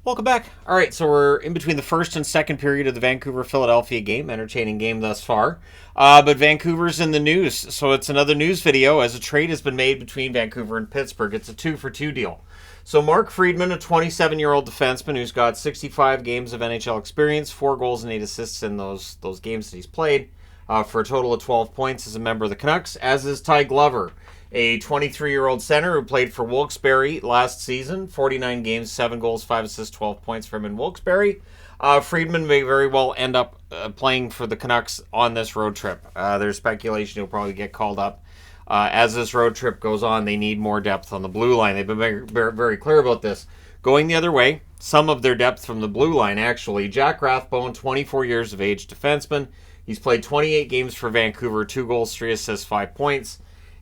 Welcome back. All right, so we're in between the first and second period of the Vancouver-Philadelphia game. Entertaining game thus far. But Vancouver's in the news, so it's another news video as a trade has been made between Vancouver and Pittsburgh. It's a 2-for-2 deal. So Mark Friedman, a 27-year-old defenseman who's got 65 games of NHL experience, 4 goals and 8 assists in those games that he's played, for a total of 12 points as a member of the Canucks, as is Ty Glover, a 23-year-old center who played for Wilkes-Barre last season, 49 games, 7 goals, 5 assists, 12 points for him in Wilkes-Barre. Friedman may very well end up playing for the Canucks on this road trip. There's speculation he'll probably get called up. As this road trip goes on, they need more depth on the blue line. They've been very clear about this. Going the other way, some of their depth from the blue line, actually. Jack Rathbone, 24 years of age, defenseman. He's played 28 games for Vancouver, 2 goals, 3 assists, 5 points.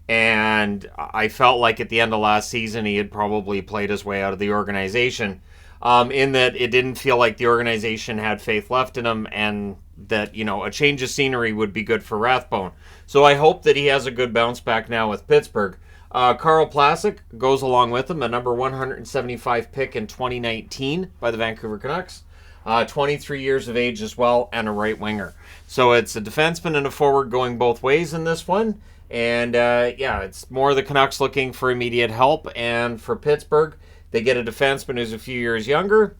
And I felt like at the end of last season, he had probably played his way out of the organization, in that it didn't feel like the organization had faith left in him, and that, a change of scenery would be good for Rathbone. So I hope that he has a good bounce back now with Pittsburgh. Carl Plasic goes along with him, a number 175 pick in 2019 by the Vancouver Canucks. 23 years of age as well, and a right winger. So it's a defenseman and a forward going both ways in this one. And, it's more the Canucks looking for immediate help. And for Pittsburgh, they get a defenseman who's a few years younger.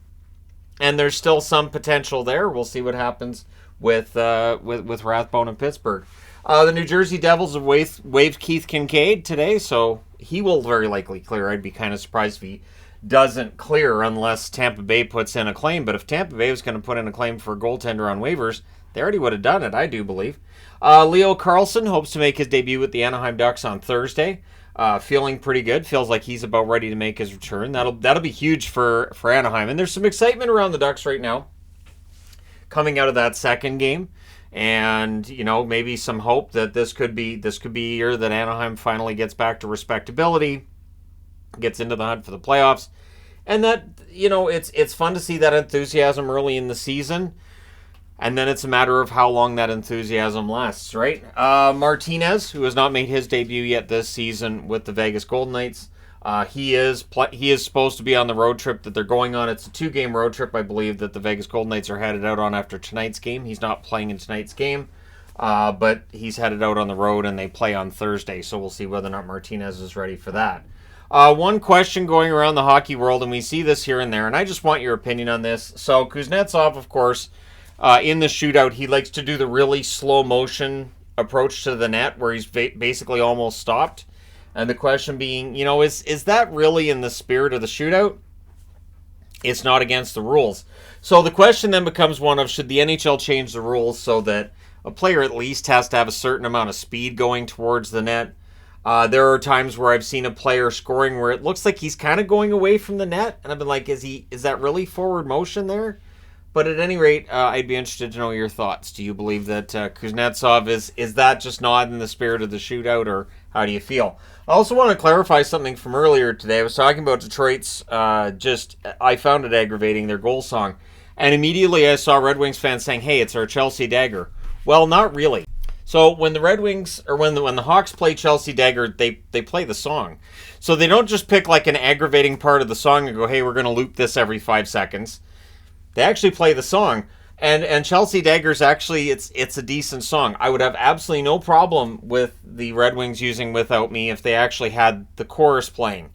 And there's still some potential there. We'll see what happens with Rathbone and Pittsburgh. The New Jersey Devils have waived Keith Kinkaid today, so he will very likely clear. I'd be kind of surprised if he doesn't clear unless Tampa Bay puts in a claim. But if Tampa Bay was going to put in a claim for a goaltender on waivers, they already would have done it, I do believe. Leo Carlsson hopes to make his debut with the Anaheim Ducks on Thursday. Feeling pretty good. Feels like he's about ready to make his return. That'll be huge for Anaheim. And there's some excitement around the Ducks right now, coming out of that second game. And, maybe some hope that this could be a year that Anaheim finally gets back to respectability, gets into the hunt for the playoffs. And that, it's fun to see that enthusiasm early in the season. And then it's a matter of how long that enthusiasm lasts, right? Martinez, who has not made his debut yet this season with the Vegas Golden Knights, he is supposed to be on the road trip that they're going on. It's a 2-game road trip, I believe, that the Vegas Golden Knights are headed out on after tonight's game. He's not playing in tonight's game, but he's headed out on the road, and they play on Thursday. So we'll see whether or not Martinez is ready for that. One question going around the hockey world, and we see this here and there, and I just want your opinion on this. So Kuznetsov, of course, in the shootout, he likes to do the really slow motion approach to the net where he's basically almost stopped. And the question being, is that really in the spirit of the shootout? It's not against the rules. So the question then becomes one of, should the NHL change the rules so that a player at least has to have a certain amount of speed going towards the net? There are times where I've seen a player scoring where it looks like he's kind of going away from the net. And I've been like, is that really forward motion there? But at any rate, I'd be interested to know your thoughts. Do you believe that Kuznetsov is that just not in the spirit of the shootout, or how do you feel? I also want to clarify something from earlier today. I was talking about Detroit's, I found it aggravating, their goal song. And immediately I saw Red Wings fans saying, hey, it's our Chelsea Dagger. Well, not really. So when the Red Wings, or when the Hawks play Chelsea Dagger, they play the song. So they don't just pick like an aggravating part of the song and go, hey, we're going to loop this every 5 seconds. They actually play the song, and Chelsea Dagger's actually, it's a decent song. I would have absolutely no problem with the Red Wings using Without Me if they actually had the chorus playing.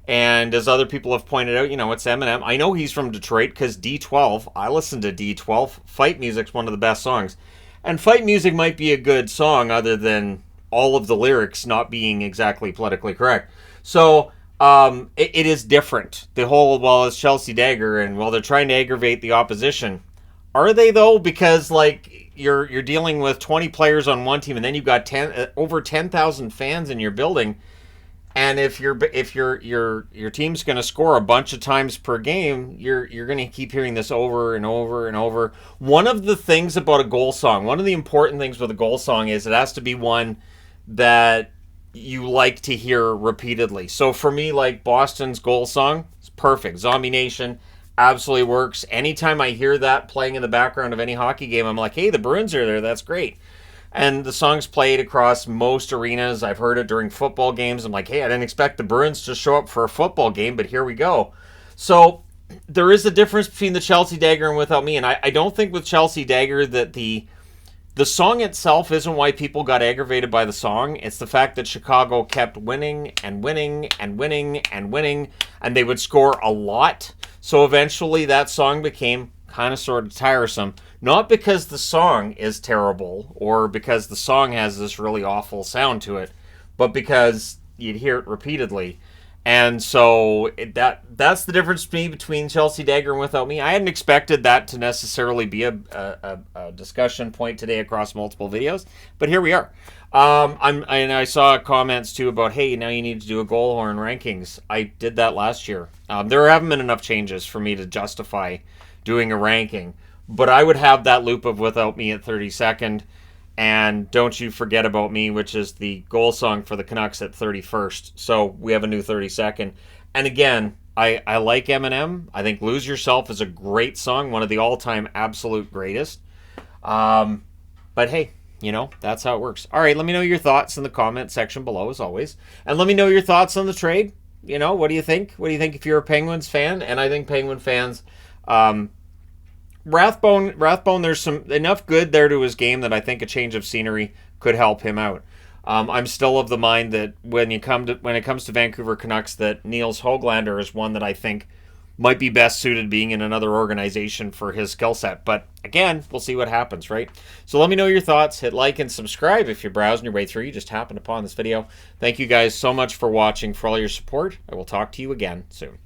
And as other people have pointed out, it's Eminem. I know he's from Detroit because D12, I listen to D12. Fight music's one of the best songs. And fight music might be a good song other than all of the lyrics not being exactly politically correct. So it is different. The whole, it's Chelsea Dagger, and they're trying to aggravate the opposition. Are they though? Because you're dealing with 20 players on one team, and then you've got over 10,000 fans in your building. And if your team's going to score a bunch of times per game, you're going to keep hearing this over and over and over. One of the things about a goal song, one of the important things with a goal song is it has to be one that you like to hear repeatedly. So for me, like Boston's goal song, it's perfect. Zombie Nation absolutely works. Anytime I hear that playing in the background of any hockey game, I'm like, hey, the Bruins are there. That's great. And the song's played across most arenas. I've heard it during football games. I'm like, hey, I didn't expect the Bruins to show up for a football game, but here we go. So there is a difference between the Chelsea Dagger and Without Me, and I don't think with Chelsea Dagger that the song itself isn't why people got aggravated by the song. It's the fact that Chicago kept winning and winning and winning and winning, and they would score a lot. So eventually that song became kind of sort of tiresome. Not because the song is terrible or because the song has this really awful sound to it, but because you'd hear it repeatedly. And so that's the difference between Chelsea Dagger and Without Me. I hadn't expected that to necessarily be a discussion point today across multiple videos, but here we are. And I saw comments too about, hey, now you need to do a goal horn rankings. I did that last year. There haven't been enough changes for me to justify doing a ranking, but I would have that loop of Without Me at 32nd. And Don't You Forget About Me, which is the goal song for the Canucks, at 31st. So we have a new 32nd. And again, I like Eminem. I think Lose Yourself is a great song, one of the all-time absolute greatest. But hey, that's how it works. All right, let me know your thoughts in the comment section below, as always. And let me know your thoughts on the trade. What do you think? What do you think if you're a Penguins fan? And I think Penguin fans... Rathbone, there's some enough good there to his game that I think a change of scenery could help him out. I'm still of the mind that when it comes to Vancouver Canucks, that Niels Höglander is one that I think might be best suited being in another organization for his skill set. But again, we'll see what happens, right? So let me know your thoughts. Hit like and subscribe if you're browsing your way through. You just happened upon this video. Thank you guys so much for watching, for all your support. I will talk to you again soon.